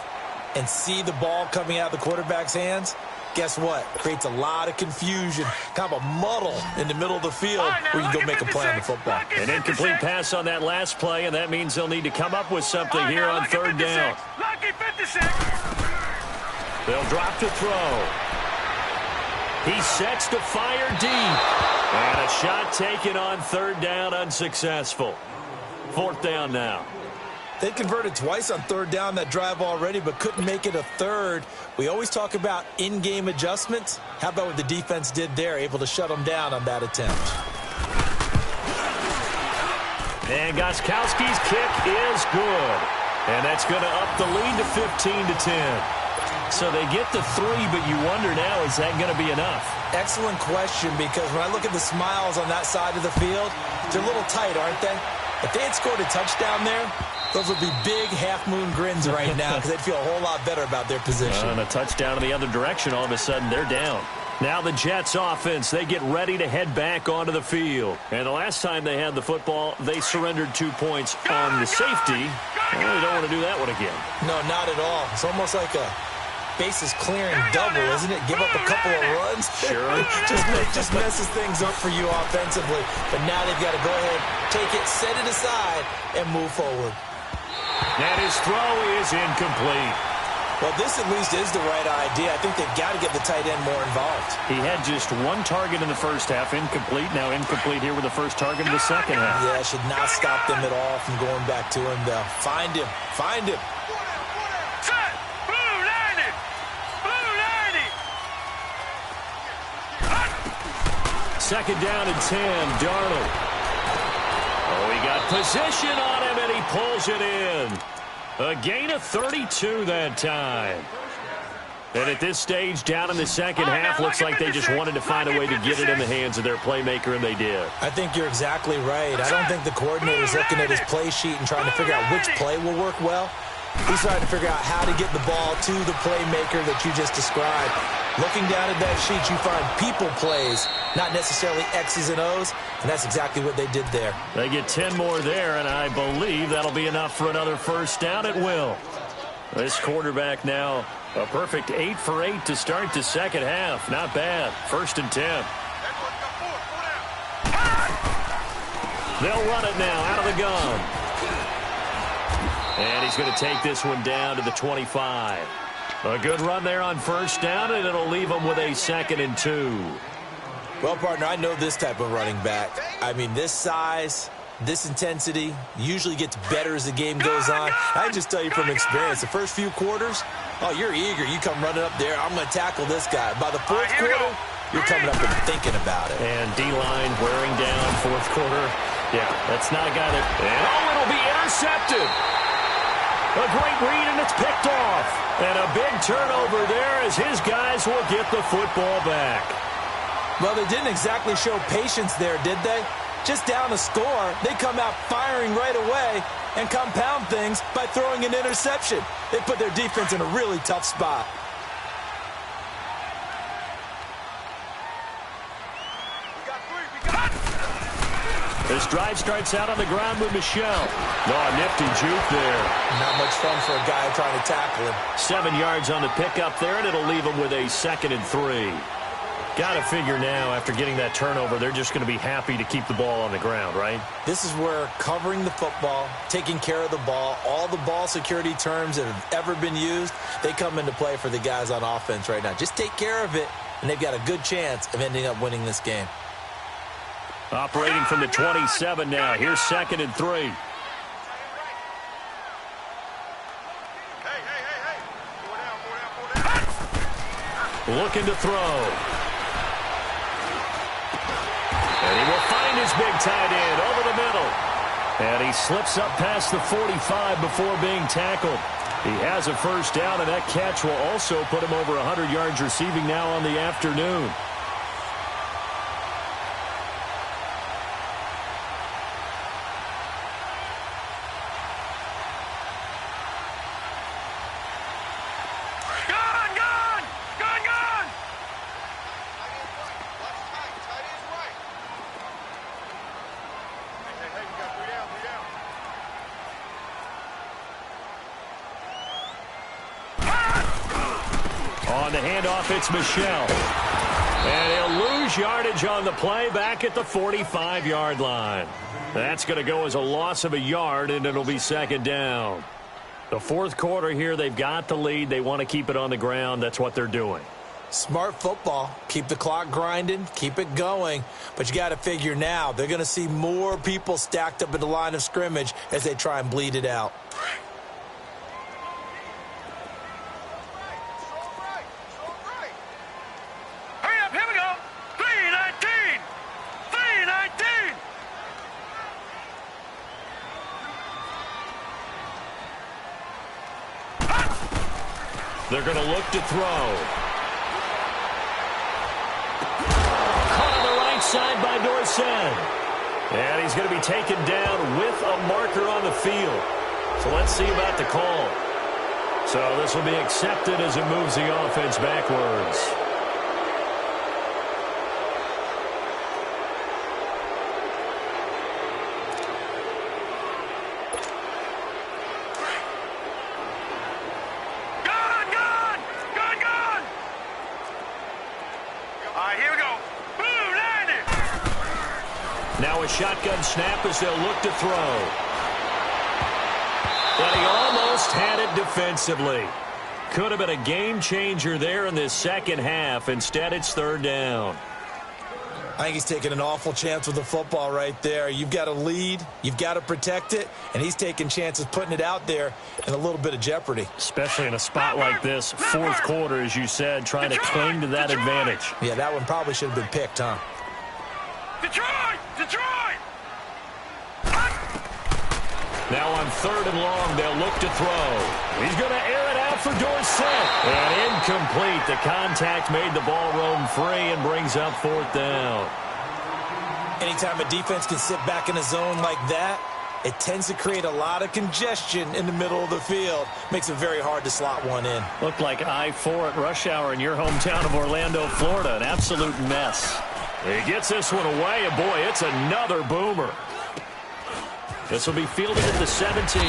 and see the ball coming out of the quarterback's hands, guess what? Creates a lot of confusion, kind of a muddle in the middle of the field where you can go make a play on the football.
An incomplete pass on that last play, and that means they'll need to come up with something here on 3rd down. They'll drop to throw. He sets to fire deep. And a shot taken on 3rd down, unsuccessful. 4th down now.
They converted twice on 3rd down that drive already, but couldn't make it a 3rd. We always talk about in-game adjustments. How about what the defense did there, able to shut them down on that attempt.
And Gostkowski's kick is good. And that's going to up the lead to 15-10. So they get the 3, but you wonder now, is that going to be enough?
Excellent question, because when I look at the smiles on that side of the field, they're a little tight, aren't they? If they had scored a touchdown there, those would be big half-moon grins right now because they'd feel a whole lot better about their position.
And a touchdown in the other direction, all of a sudden they're down. Now the Jets offense, they get ready to head back onto the field. And the last time they had the football, they surrendered 2 points on the safety. Well, they don't want to do that one again.
No, not at all. It's almost like a bases clearing double, isn't it? Give up a couple of runs.
Sure.
just messes things up for you offensively. But now they've got to go ahead, take it, set it aside, and move forward.
And his throw is incomplete.
Well, this at least is the right idea. I think they've got to get the tight end more involved.
He had just 1 target in the first half, incomplete. Now incomplete here with the first target in the second half.
Yeah, should not stop them at all from going back to him, though. Find him. Find him.
Set. Blue, landed. Blue.
second down and 10. Darnold. Oh, he got position on him, and he pulls it in. A gain of 32 that time. And at this stage, down in the second half, looks like they just wanted to find a way to get it in the hands of their playmaker, and they did.
I think you're exactly right. I don't think the coordinator's looking at his play sheet and trying to figure out which play will work well. He's trying to figure out how to get the ball to the playmaker that you just described. Looking down at that sheet, you find people plays, not necessarily X's and O's, and that's exactly what they did there.
They get 10 more there, and I believe that'll be enough for another first down at will. This quarterback now a perfect 8 for 8 to start the second half. Not bad. 1st and 10. They'll run it now out of the gun. And he's going to take this one down to the 25. A good run there on first down, and it'll leave him with a 2nd and 2.
Well, partner, I know this type of running back. I mean, this size, this intensity usually gets better as the game goes on. I can just tell you from experience, the first few quarters, oh, you're eager. You come running up there, I'm going to tackle this guy. By the 4th quarter, you're coming up and thinking about it.
And D-line wearing down 4th quarter. Yeah, that's not a guy that... And oh, it'll be intercepted. A great read, and it's picked off. And a big turnover there as his guys will get the football back.
Well, they didn't exactly show patience there, did they? Just down a score, they come out firing right away and compound things by throwing an interception. They put their defense in a really tough spot.
This drive starts out on the ground with Michelle. Oh, nifty juke there.
Not much fun for a guy trying to tackle him.
7 yards on the pickup there, and it'll leave him with a 2nd and 3. Got to figure now, after getting that turnover, they're just going to be happy to keep the ball on the ground, right?
This is where covering the football, taking care of the ball, all the ball security terms that have ever been used, they come into play for the guys on offense right now. Just take care of it, and they've got a good chance of ending up winning this game.
Operating from the 27 now. Here's 2nd and 3. Looking to throw. And he will find his big tight end over the middle. And he slips up past the 45 before being tackled. He has a first down, and that catch will also put him over 100 yards receiving now on the afternoon. On the handoff, it's Michelle. And he'll lose yardage on the play back at the 45-yard line. That's going to go as a loss of a yard, and it'll be 2nd down. The 4th quarter here, they've got the lead. They want to keep it on the ground. That's what they're doing.
Smart football. Keep the clock grinding. Keep it going. But you got to figure now, they're going to see more people stacked up at the line of scrimmage as they try and bleed it out.
They're going to look to throw. Caught on the right side by Dorsett. And he's going to be taken down with a marker on the field. So let's see about the call. So this will be accepted as it moves the offense backwards. Now a shotgun snap as they'll look to throw. But he almost had it defensively. Could have been a game changer there in this second half. Instead, it's 3rd down.
I think he's taking an awful chance with the football right there. You've got to lead, you've got to protect it, and he's taking chances putting it out there in a little bit of jeopardy.
Especially in a spot like this, 4th quarter, as you said, trying to cling to that advantage.
Yeah, that one probably should have been picked, huh?
Detroit! Detroit!
Now on 3rd and long, they'll look to throw. He's going to air it out for Dorsett. And incomplete. The contact made the ball roam free and brings up 4th down.
Anytime a defense can sit back in a zone like that, it tends to create a lot of congestion in the middle of the field. Makes it very hard to slot one in.
Looked like I-4 at rush hour in your hometown of Orlando, Florida. An absolute mess. He gets this one away, and boy, it's another boomer. This will be fielded at the 17.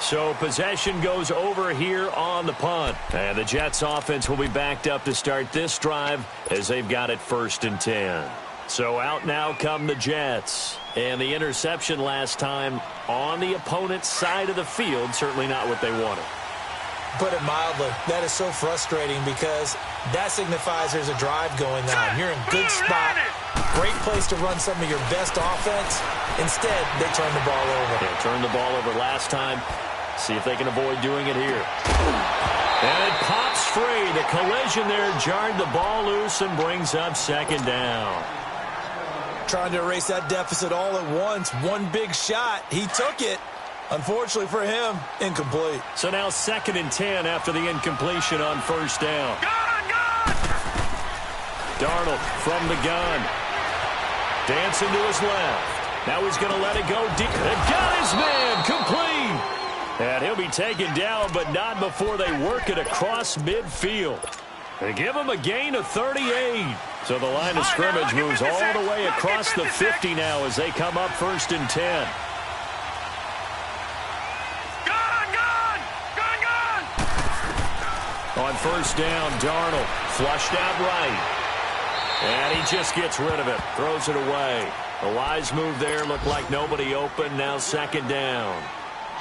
So possession goes over here on the punt. And the Jets offense will be backed up to start this drive as they've got it 1st and 10. So out now come the Jets. And the interception last time on the opponent's side of the field, certainly not what they wanted.
Put it mildly, that is so frustrating because that signifies there's a drive going on. You're in good spot, great place to run some of your best offense. Instead, they turn the ball over.
Yeah, turned the ball over last time. See if they can avoid doing it here. And it pops free. The collision there jarred the ball loose and brings up 2nd down.
Trying to erase that deficit all at once. One big shot. He took it. Unfortunately for him, incomplete.
So now 2nd and 10 after the incompletion on 1st down. Darnold from the gun. Dancing to his left. Now he's going to let it go deep. And got his man complete. And he'll be taken down, but not before they work it across midfield. They give him a gain of 38. So the line of scrimmage moves all the way across the 50 now as they come up 1st and 10. On 1st down, Darnold flushed out right. And he just gets rid of it, throws it away. A wise move there, looked like nobody open, now 2nd down.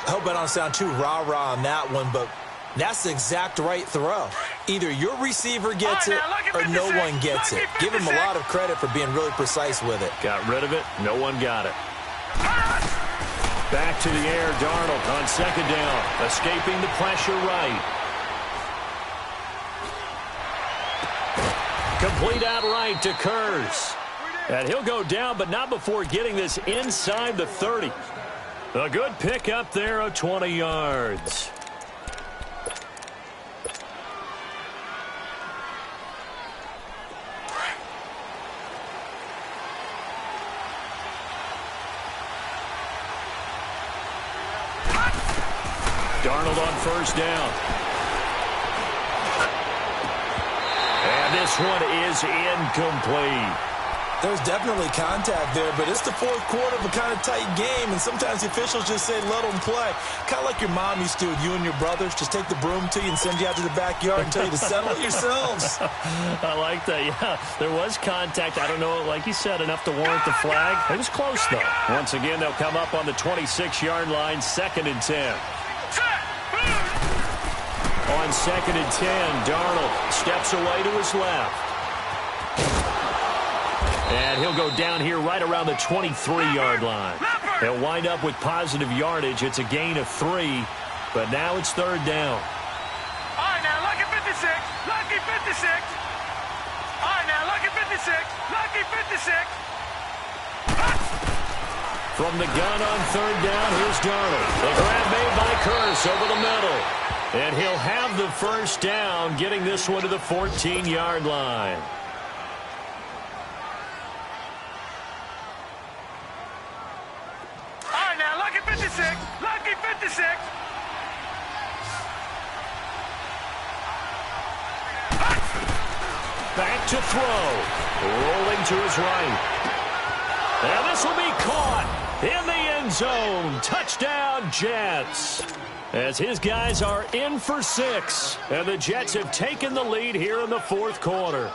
I hope I don't sound too rah-rah on that one, but that's the exact right throw. Either your receiver gets it or no one gets it. Give him a lot of credit for being really precise with it.
Got rid of it, no one got it. Back to the air, Darnold on 2nd down, escaping the pressure right. Complete out right to Kurz. And he'll go down, but not before getting this inside the 30. A good pick up there of 20 yards. Darnold on 1st down. And this one is incomplete.
There's definitely contact there, but it's the 4th quarter of a kind of tight game, and sometimes the officials just say, let them play. Kind of like your mom used to with you and your brothers. Just take the broom to you and send you out to the backyard and tell you to settle it yourselves.
I like that, yeah. There was contact. I don't know, like you said, enough to warrant the flag. It was close, though. Once again, they'll come up on the 26-yard line, 2nd and 10. On 2nd and 10, Darnold steps away to his left. And he'll go down here right around the 23-yard line. They'll wind up with positive yardage. It's a gain of 3, but now it's 3rd down.
All right, now, lucky 56. Lucky 56. All right, now, lucky 56. Lucky 56.
From the gun on 3rd down, here's Darnold. The grab made by Kurz over the middle. And he'll have the 1st down, getting this one to the 14-yard line.
All right, now, lucky 56. Lucky 56.
Back to throw. Rolling to his right. And this will be caught in the end zone. Touchdown, Jets. As his guys are in for 6. And the Jets have taken the lead here in the 4th quarter.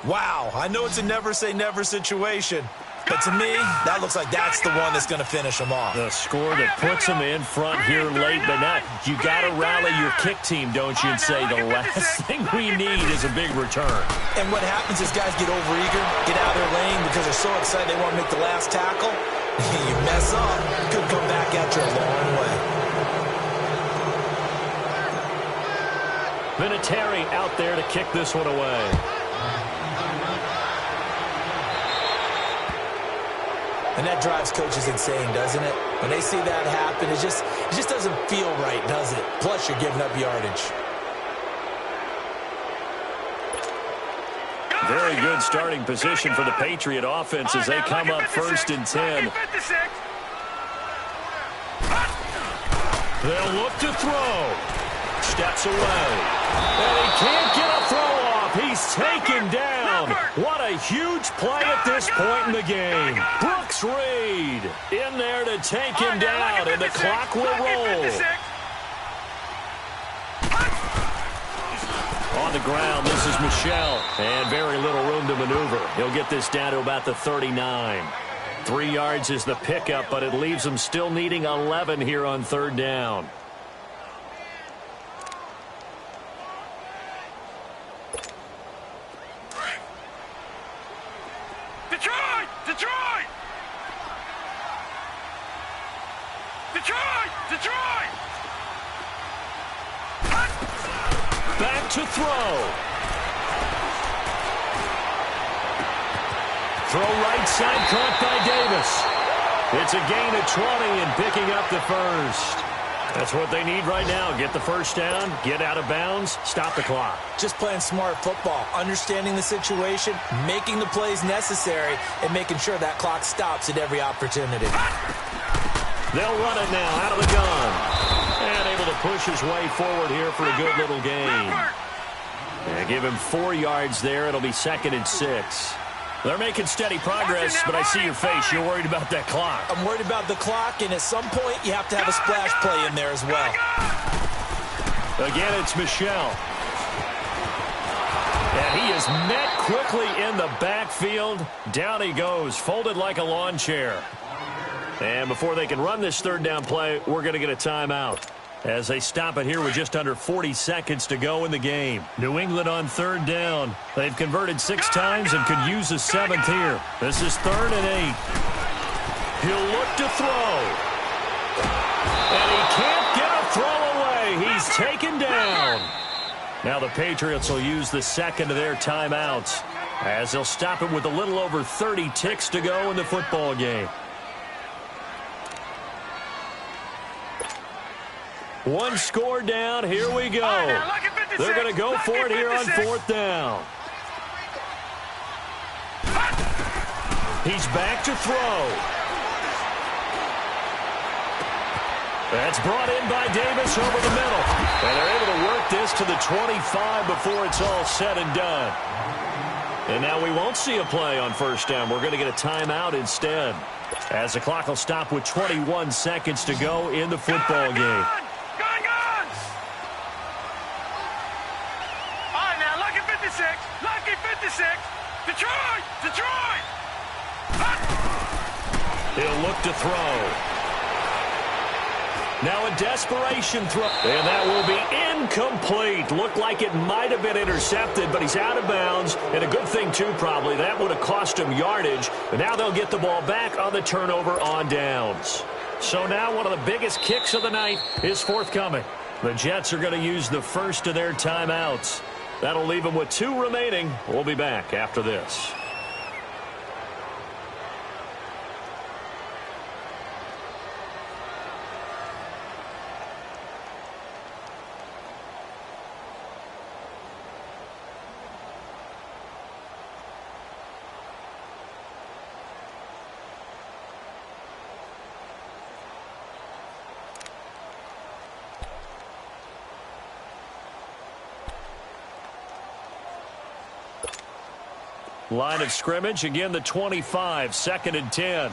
Wow, I know it's a never-say-never situation, but to me, that looks like that's the one that's going to finish them off.
The score that puts them in front here late, but now you got to rally your kick team, don't you, and say the last thing we need is a big return.
And what happens is guys get overeager, get out of their lane because they're so excited they want to make the last tackle. You mess up, could come back at you a long way.
Vinatieri out there to kick this one away.
And that drives coaches insane, doesn't it? When they see that happen, it just doesn't feel right, does it? Plus, you're giving up yardage.
Very good starting position for the Patriot offense as they come up 1st and 10. They'll look to throw. Steps away. And he can't get a throw off. He's taken down. What a huge play at this point in the game. Brooks Reed in there to take him down, and the clock will roll. On the ground, this is Michel, and very little room to maneuver. He'll get this down to about the 39. 3 yards is the pickup, but it leaves him still needing 11 here on 3rd down.
Detroit! Detroit! Detroit! Detroit!
Back to throw. Throw right side, caught by Davis. It's a gain of 20 and picking up the first. That's what they need right now. Get the first down, get out of bounds, stop the clock.
Just playing smart football, understanding the situation, making the plays necessary, and making sure that clock stops at every opportunity.
They'll run it now out of the gun. And able to push his way forward here for a good little gain. And give him 4 yards there. It'll be 2nd and 6. They're making steady progress, but I see your face. You're worried about that clock.
I'm worried about the clock, and at some point, you have to have a splash play in there as well.
Again, it's Michel. And he is met quickly in the backfield. Down he goes, folded like a lawn chair. And before they can run this 3rd down play, we're going to get a timeout as they stop it here with just under 40 seconds to go in the game. New England on 3rd down. They've converted 6 times and could use a 7th here. This is 3rd and 8. He'll look to throw. And he can't get a throw away. He's taken down. Now the Patriots will use the 2nd of their timeouts as they'll stop it with a little over 30 ticks to go in the football game. One score down. Here we go. They're going to go for it here on 4th down. He's back to throw. That's brought in by Davis over the middle. And they're able to work this to the 25 before it's all said and done. And now we won't see a play on 1st down. We're going to get a timeout instead, as the clock will stop with 21 seconds to go in the football game.
Lucky 56. Detroit! Detroit!
He'll look to throw. Now a desperation throw. And that will be incomplete. Looked like it might have been intercepted, but he's out of bounds. And a good thing, too, probably. That would have cost him yardage. But now they'll get the ball back on the turnover on downs. So now one of the biggest kicks of the night is forthcoming. The Jets are going to use the first of their timeouts. That'll leave them with 2 remaining. We'll be back after this. Line of scrimmage, again the 25, 2nd and 10.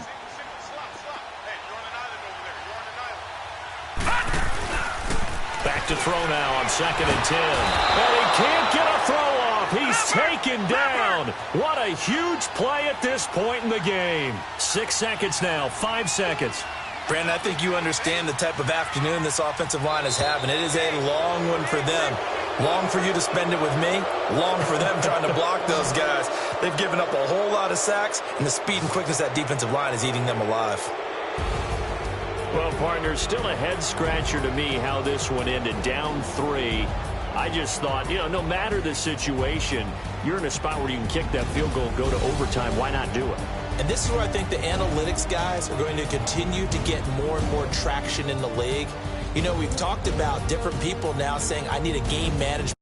Back to throw now on 2nd and 10. And he can't get a throw off. He's taken down. What a huge play at this point in the game. 6 seconds now, 5 seconds.
Brandon, I think you understand the type of afternoon this offensive line is having. It is a long one for them. Long for you to spend it with me. Long for them trying to block those guys. They've given up a whole lot of sacks, and the speed and quickness of that defensive line is eating them alive.
Well, partner, still a head-scratcher to me how this one ended. Down 3. I just thought, no matter the situation, you're in a spot where you can kick that field goal, go to overtime. Why not do it?
And this is where I think the analytics guys are going to continue to get more and more traction in the league. We've talked about different people now saying, I need a game management